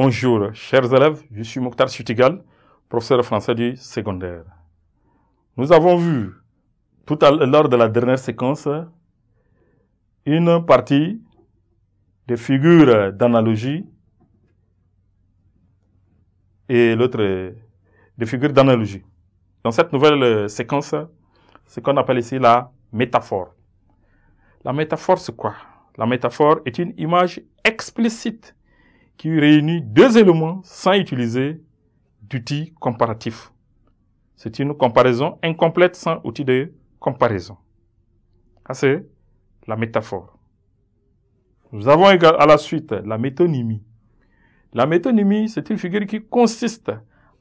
Bonjour, chers élèves, je suis Mokhtar Sutigal, professeur de français du secondaire. Nous avons vu, lors de la dernière séquence, une partie des figures d'analogie et l'autre des figures d'analogie. Dans cette nouvelle séquence, ce qu'on appelle ici la métaphore. La métaphore, c'est quoi? La métaphore est une image explicite qui réunit deux éléments sans utiliser d'outils comparatifs. C'est une comparaison incomplète sans outil de comparaison. Ça, c'est la métaphore. Nous avons à la suite la métonymie. La métonymie, c'est une figure qui consiste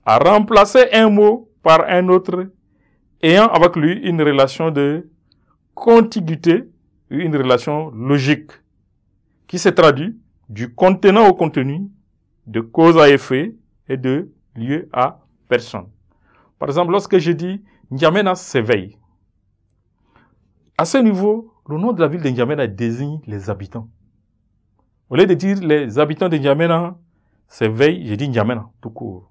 à remplacer un mot par un autre ayant avec lui une relation de contiguïté ou une relation logique qui se traduit du contenant au contenu, de cause à effet et de lieu à personne. Par exemple, lorsque je dis N'Djamena s'éveille, à ce niveau, le nom de la ville de N'Djamena désigne les habitants. Au lieu de dire les habitants de N'Djamena s'éveillent, je dis N'Djamena, tout court.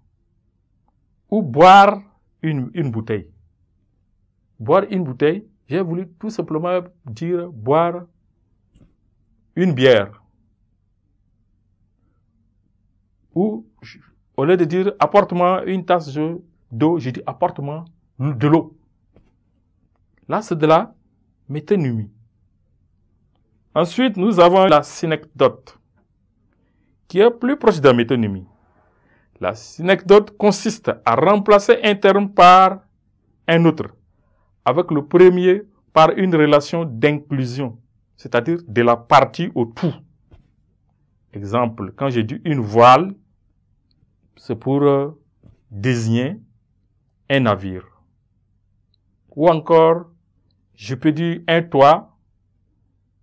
Ou boire une bouteille. Boire une bouteille, j'ai voulu tout simplement dire boire une bière. Ou, au lieu de dire apporte-moi une tasse d'eau, je dis apporte-moi de l'eau. Là, c'est de la métonymie. Ensuite, nous avons la synecdoque, qui est plus proche de la métonymie. La synecdoque consiste à remplacer un terme par un autre, avec le premier par une relation d'inclusion, c'est-à-dire de la partie au tout. Exemple, quand j'ai dit une voile, c'est pour désigner un navire. Ou encore, je peux dire un toit,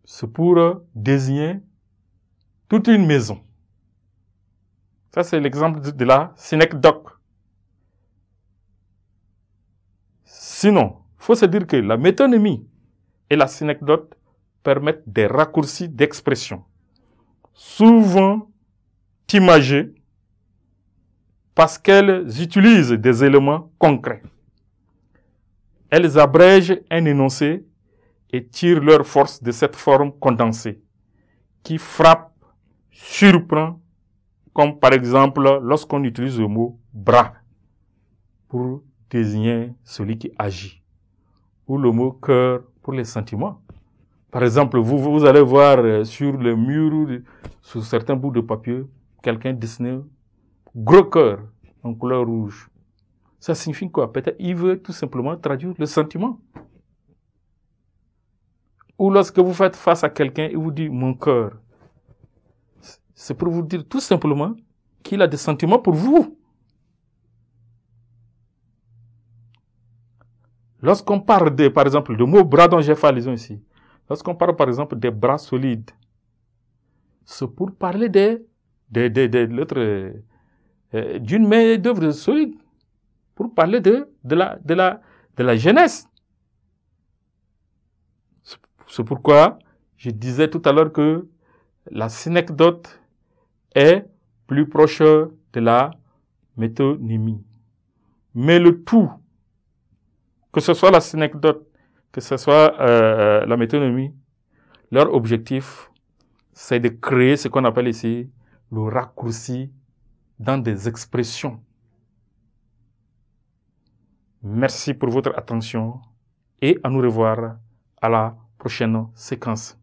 c'est pour désigner toute une maison. Ça, c'est l'exemple de la synecdoque. Sinon, il faut se dire que la métonymie et la synecdoque permettent des raccourcis d'expression, souvent imagés, parce qu'elles utilisent des éléments concrets. Elles abrègent un énoncé et tirent leur force de cette forme condensée, qui frappe, surprend, comme par exemple lorsqu'on utilise le mot bras pour désigner celui qui agit, ou le mot cœur pour les sentiments. Par exemple, vous allez voir sur le mur ou sur certains bouts de papier, quelqu'un dessiné gros cœur en couleur rouge. Ça signifie quoi? Peut-être il veut tout simplement traduire le sentiment. Ou lorsque vous faites face à quelqu'un et vous dites mon cœur, c'est pour vous dire tout simplement qu'il a des sentiments pour vous. Lorsqu'on parle par exemple, de mots bras dont j'ai fait allusion ici, lorsqu'on parle par exemple des bras solides, c'est pour parler d'une main d'œuvre solide, pour parler de la jeunesse. C'est pourquoi je disais tout à l'heure que la synecdoque est plus proche de la métonymie. Mais le tout, que ce soit la synecdoque, que ce soit la métonymie, leur objectif, c'est de créer ce qu'on appelle ici le raccourci dans des expressions. Merci pour votre attention et à nous revoir à la prochaine séquence.